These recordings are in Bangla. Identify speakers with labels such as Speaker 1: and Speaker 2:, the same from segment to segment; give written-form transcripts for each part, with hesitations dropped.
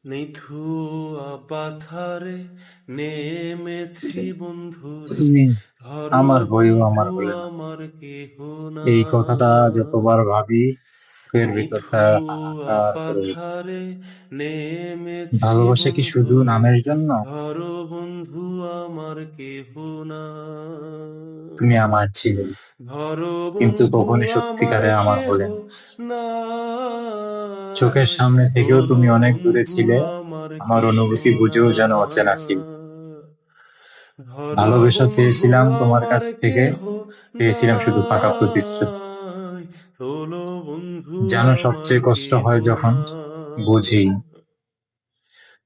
Speaker 1: নিথুয়া পাথারে নেমেছি বন্ধুরে,
Speaker 2: তুমি
Speaker 1: ধরো
Speaker 2: আমার হয়েও আমার
Speaker 1: বন্ধু
Speaker 2: হলে না।
Speaker 1: আমার কেহ
Speaker 2: এই কথাটা
Speaker 1: নাই।
Speaker 2: যতবার ভাবি বুকের ভিতরটা
Speaker 1: নিথুয়া
Speaker 2: হাহাকার করে ওঠে।
Speaker 1: পাথারে নেমেছি
Speaker 2: ভালোবাসা কি শুধু
Speaker 1: বন্ধুরে,
Speaker 2: নামের জন্য?
Speaker 1: ধরো বন্ধু আমার কেহ নাই।
Speaker 2: তুমি আমার ছিলে,
Speaker 1: ধরো
Speaker 2: কিন্তু
Speaker 1: বন্ধু
Speaker 2: কখনই
Speaker 1: আমার
Speaker 2: সত্যিকারে আমার
Speaker 1: কেহ
Speaker 2: হলে না। চোখের
Speaker 1: নাই,
Speaker 2: সামনে থেকেও
Speaker 1: হলো
Speaker 2: তুমি অনেক দূরে
Speaker 1: বন্ধু
Speaker 2: ছিলে,
Speaker 1: আমার
Speaker 2: আমার
Speaker 1: কেহ
Speaker 2: অনুভূতি বুঝেও যেন অচেনা ছিল।
Speaker 1: নাই। ধরো
Speaker 2: ভালোবাসা
Speaker 1: বন্ধু
Speaker 2: চেয়েছিলাম তোমার
Speaker 1: আমার
Speaker 2: কাছ থেকে,
Speaker 1: কেহ
Speaker 2: পেয়েছিলাম শুধু পাকা প্রতিশ্রুতি।
Speaker 1: নাই, হলো বন্ধু
Speaker 2: জানো
Speaker 1: আমার
Speaker 2: সবচেয়ে কষ্ট
Speaker 1: কেহ
Speaker 2: হয় যখন বুঝি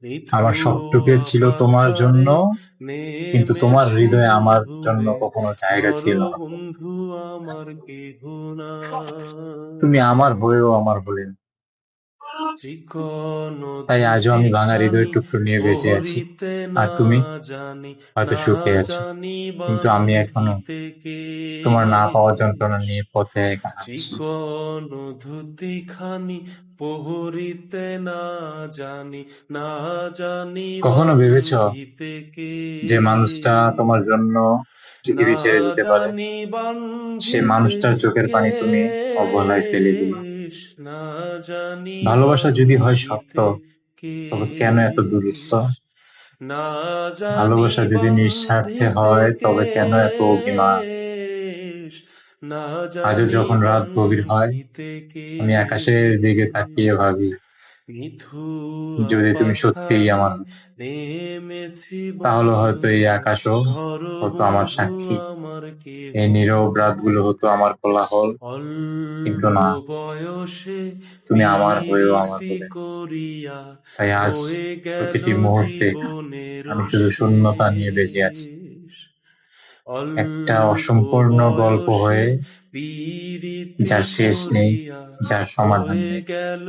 Speaker 1: নাই।
Speaker 2: আমার সবটুকু
Speaker 1: নিথুয়া
Speaker 2: ছিল তোমার জন্য,
Speaker 1: পাথারে
Speaker 2: কিন্তু তোমার
Speaker 1: নেমেছি
Speaker 2: হৃদয়ে আমার জন্য
Speaker 1: বন্ধুরে,
Speaker 2: কখনো জায়গা
Speaker 1: ধরো
Speaker 2: ছিল না।
Speaker 1: বন্ধু আমার কেহ
Speaker 2: তুমি
Speaker 1: নাই।
Speaker 2: আমার হয়েও আমার হলে না।
Speaker 1: চিকন
Speaker 2: তাই আজও
Speaker 1: ধুতি
Speaker 2: আমি ভাঙা হৃদয়ের
Speaker 1: খানি
Speaker 2: টুকরো নিয়ে বেঁচে আছি।
Speaker 1: পহরিতে
Speaker 2: আর
Speaker 1: না
Speaker 2: তুমি
Speaker 1: জানি,
Speaker 2: হয়তো
Speaker 1: না
Speaker 2: সুখে আছো,
Speaker 1: জানি
Speaker 2: কিন্তু আমি এখনো
Speaker 1: বাঁধিতে
Speaker 2: তোমার না পাওয়ার যন্ত্রণা
Speaker 1: কেশ।
Speaker 2: নিয়ে পথে একা হাঁটছি।
Speaker 1: চিকন ধুতি খানি পহরিতে না জানি, না জানি
Speaker 2: কখনো ভেবেছ
Speaker 1: বাঁধিতে
Speaker 2: যে মানুষটা
Speaker 1: কেশ।
Speaker 2: তোমার জন্য
Speaker 1: না
Speaker 2: পৃথিবী ছেড়ে দিতে পারে?
Speaker 1: জানি
Speaker 2: সে
Speaker 1: বান্ধিতে
Speaker 2: মানুষটার চোখের পানি তুমি অবহেলায় ফেলে দিবা।
Speaker 1: কেশ, না জানি
Speaker 2: ভালোবাসা যদি হয় সত্য,
Speaker 1: বান্ধিতে
Speaker 2: তবে কেন এত দূরত্ব?
Speaker 1: কেশ, না জানি
Speaker 2: ভালোবাসা যদি নিঃস্বার্থে
Speaker 1: বান্ধিতে
Speaker 2: হয়, তবে কেন এত অভিমান?
Speaker 1: কেশ, না
Speaker 2: আজও
Speaker 1: জানি
Speaker 2: যখন রাত গভীর হয়,
Speaker 1: বান্ধিতে
Speaker 2: আমি আকাশের দিকে তাকিয়ে
Speaker 1: কেশ।
Speaker 2: ভাবি,
Speaker 1: নিথুয়া
Speaker 2: যদি তুমি সত্যিই
Speaker 1: পাথারে
Speaker 2: আমার হও,
Speaker 1: নেমেছি
Speaker 2: তাহলে হয়তো এই
Speaker 1: বন্ধুরে,
Speaker 2: আকাশও
Speaker 1: ধরো
Speaker 2: হতো আমার
Speaker 1: বন্ধু
Speaker 2: সাক্ষী।
Speaker 1: আমার কেহ
Speaker 2: এই নীরব রাতগুলো হতো
Speaker 1: নাই।
Speaker 2: আমার কোলাহল। কিন্তু
Speaker 1: অল্প
Speaker 2: না,
Speaker 1: বয়সে
Speaker 2: তুমি আমার হয়েও আমার
Speaker 1: পিরিতি
Speaker 2: হলে না।
Speaker 1: করিয়া
Speaker 2: তাই আজ
Speaker 1: বয়ে গেল
Speaker 2: প্রতিটি মুহূর্তে
Speaker 1: জীবনের
Speaker 2: আমি শুধু শূন্যতা নিয়ে বেঁচে আছি,
Speaker 1: শেষ।
Speaker 2: একটা
Speaker 1: অল্প
Speaker 2: অসম্পূর্ণ গল্প
Speaker 1: বয়সে
Speaker 2: হয়ে,
Speaker 1: পিরিতি
Speaker 2: যার শেষ নেই,
Speaker 1: করিয়া
Speaker 2: যার সমাধান
Speaker 1: বয়ে
Speaker 2: নেই।
Speaker 1: গেল